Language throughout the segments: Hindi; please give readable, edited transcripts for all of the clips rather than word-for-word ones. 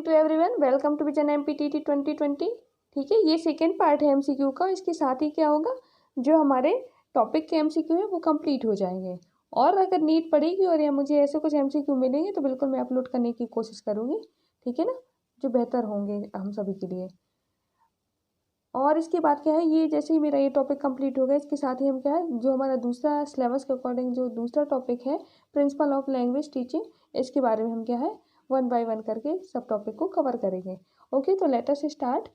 Morning to everyone, welcome to vision MPTT 2020। ठीक है, ये सेकेंड पार्ट है एमसीक्यू का। इसके साथ ही क्या होगा, जो हमारे टॉपिक के एमसीक्यू है वो कंप्लीट हो जाएंगे। और अगर नीड पड़ेगी और या मुझे ऐसे कुछ एमसीक्यू मिलेंगे तो बिल्कुल मैं अपलोड करने की कोशिश करूँगी। ठीक है ना, जो बेहतर होंगे हम सभी के लिए। और इसके बाद क्या है, ये जैसे ही मेरा ये टॉपिक कंप्लीट हो गया, इसके साथ ही हम क्या है, जो हमारा दूसरा सिलेबस के अकॉर्डिंग जो दूसरा टॉपिक है प्रिंसिपल ऑफ लैंग्वेज टीचिंग, इसके बारे में हम क्या है वन बाय वन करके सब टॉपिक को कवर करेंगे। ओके, तो let us start.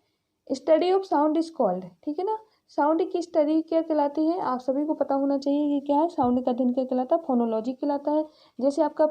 Study of sound is called. ठीक है ना, साउंड की स्टडी क्या कहलाती है, आप सभी को पता होना चाहिए कि क्या है, साउंड का अध्ययन क्या कहलाता है, फोनोलॉजी कहलाता है। जैसे आपका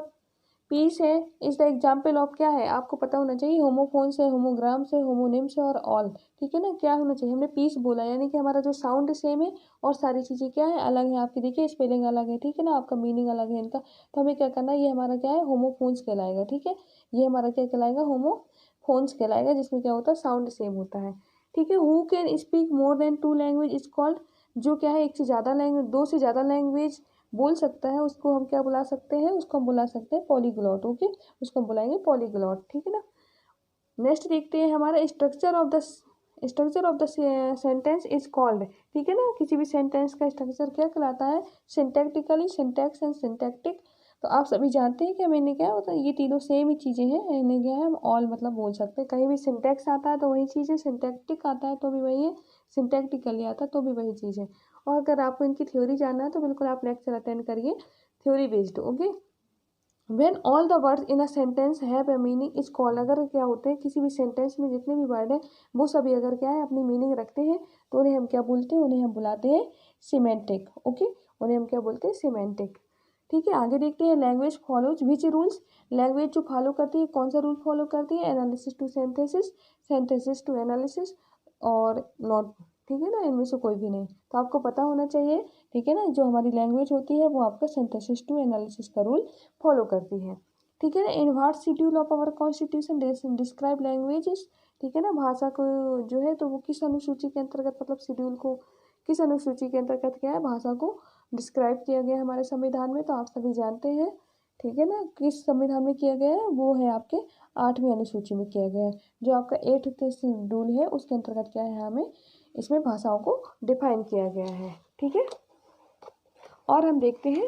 पीस है, इज द एग्जाम्पल ऑफ क्या है, आपको पता होना चाहिए होमोफोन से, होमोग्राम से, होमोनिम से और ऑल। ठीक है ना, क्या होना चाहिए, हमने पीस बोला यानी कि हमारा जो साउंड सेम है और सारी चीज़ें क्या है अलग है। आपकी देखिए स्पेलिंग अलग है, ठीक है ना, आपका मीनिंग अलग है इनका। तो हमें क्या करना है, ये हमारा क्या है होमोफोन्स कहलाएगा। ठीक है, ये हमारा क्या कहलाएगा, होमोफोन्स कहलाएगा, जिसमें क्या होता है साउंड सेम होता है। ठीक है, who can speak more than 2 language is called. जो क्या है एक से ज़्यादा लैंग्वेज, 2 से ज़्यादा लैंग्वेज बोल सकता है, उसको हम क्या बुला सकते हैं, उसको हम बुला सकते हैं पॉलीग्लॉट। ओके, उसको हम बुलाएंगे पॉलीग्लॉट। ठीक है ना, नेक्स्ट देखते हैं हमारा structure of the sentence is called. ठीक है ना, किसी भी सेंटेंस का स्ट्रक्चर क्या कहलाता है, सिंटैक्टिकली, सिंटैक्स एंड सिंटैक्टिक। तो आप सभी जानते हैं कि मैंने क्या होता है, ये तीनों सेम ही चीज़ें हैं। इन्हें क्या है हम ऑल मतलब बोल सकते हैं। कहीं भी सिंटैक्स आता है तो वही चीज़ है, सिंटैक्टिक आता है तो भी वही है, सिंटैक्टिकली आता है तो भी वही चीज़ है। और अगर आपको इनकी थ्योरी जानना है तो बिल्कुल आप लेक्चर अटेंड करिए theory based. Okay, when all the words in a sentence have a meaning is called. अगर क्या होते हैं किसी भी सेंटेंस में जितने भी वर्ड हैं वो सभी अगर क्या है अपनी मीनिंग रखते हैं तो उन्हें हम क्या बोलते हैं, उन्हें हम बुलाते हैं सिमेंटिक। ओके, उन्हें हम क्या बोलते हैं, सिमेंटिक। ठीक है, आगे देखते हैं language follows which rules. Language जो फॉलो करती है कौन सा रूल फॉलो करती है, analysis to synthesis, synthesis to analysis और नॉट। ठीक है ना, इनमें से कोई भी नहीं। तो आपको पता होना चाहिए। ठीक है ना, जो हमारी लैंग्वेज होती है वो आपका सिंथेसिस टू एनालिसिस का रूल फॉलो करती है। ठीक है ना, in what schedule of our constitution describe languages. ठीक है ना, भाषा को जो है तो वो किस अनुसूची के अंतर्गत, मतलब शेड्यूल को किस अनुसूची के अंतर्गत क्या है भाषा को डिस्क्राइब किया गया हमारे संविधान में, तो आप सभी जानते हैं। ठीक है ना, किस संविधान में किया गया है, वो है आपके 8वीं अनुसूची में किया गया है। जो आपका 8th शेड्यूल है उसके अंतर्गत क्या है, हमें इसमें भाषाओं को डिफाइन किया गया है। ठीक है, और हम देखते हैं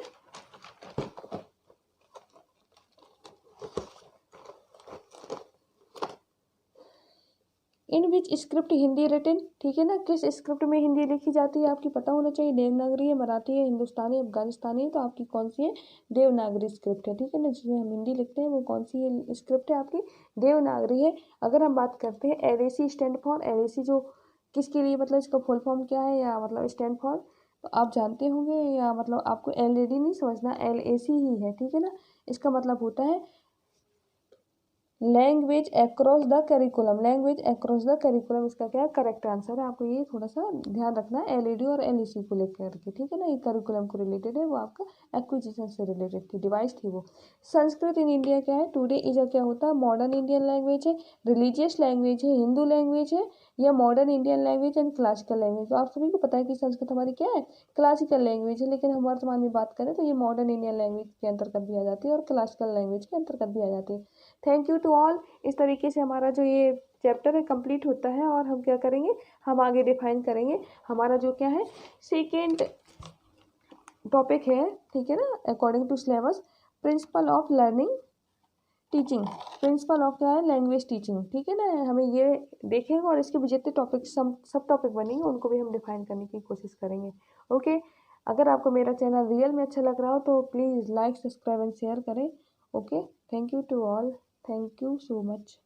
इन विच स्क्रिप्ट हिंदी रिटन। ठीक है ना, किस स्क्रिप्ट में हिंदी लिखी जाती है आपकी पता होना चाहिए। देवनागरी है, मराठी है, हिंदुस्तानी, अफगानिस्तानी है। तो आपकी कौन सी है, देवनागरी स्क्रिप्ट है। ठीक है ना, जिसमें हम हिंदी लिखते हैं वो कौन सी है स्क्रिप्ट है आपकी, देवनागरी है। अगर हम बात करते हैं LAC स्टैंड फॉर, LAC जो किसके लिए, मतलब इसका फुल फॉर्म क्या है या मतलब स्टैंड फॉर, तो आप जानते होंगे या मतलब आपको LAD नहीं समझना, LAC ही है। ठीक है ना, इसका मतलब होता है language across the curriculum, language across the curriculum इसका क्या है करेक्ट आंसर है। आपको ये थोड़ा सा ध्यान रखना है LAD और LAC को लेकर के। ठीक है ना, ये करिकुलम को रिलेटेड है, वो आपका एक्विजिशन से रिलेटेड थी, डिवाइस थी वो। संस्कृत इन इंडिया क्या है, टुडे इज क्या होता है, मॉडर्न इंडियन लैंग्वेज है, रिलीजियस लैंग्वेज है, हिंदू लैंग्वेज है, या modern Indian language and classical language. तो आप सभी को पता है कि संस्कृत हमारी क्या है, क्लासिकल लैंग्वेज है, लेकिन हम वर्तमान में बात करें तो ये मॉडर्न इंडियन लैंग्वेज के अंतर्गत भी आ जाती है और क्लासिकल लैंग्वेज के अंतर्गत भी आ जाती है। Thank you to all. इस तरीके से हमारा जो ये चैप्टर है कंप्लीट होता है और हम क्या करेंगे, हम आगे डिफाइन करेंगे हमारा जो क्या है सेकेंड टॉपिक है। ठीक है ना, according to syllabus principle of learning teaching, principle of क्या है लैंग्वेज टीचिंग। ठीक है ना, हमें ये देखेंगे और इसके भी जितने टॉपिक सब टॉपिक बनेंगे उनको भी हम डिफाइन करने की कोशिश करेंगे। ओके, अगर आपको मेरा चैनल रियल में अच्छा लग रहा हो तो please like, subscribe and share करें। Okay, thank you to all, thank you so much.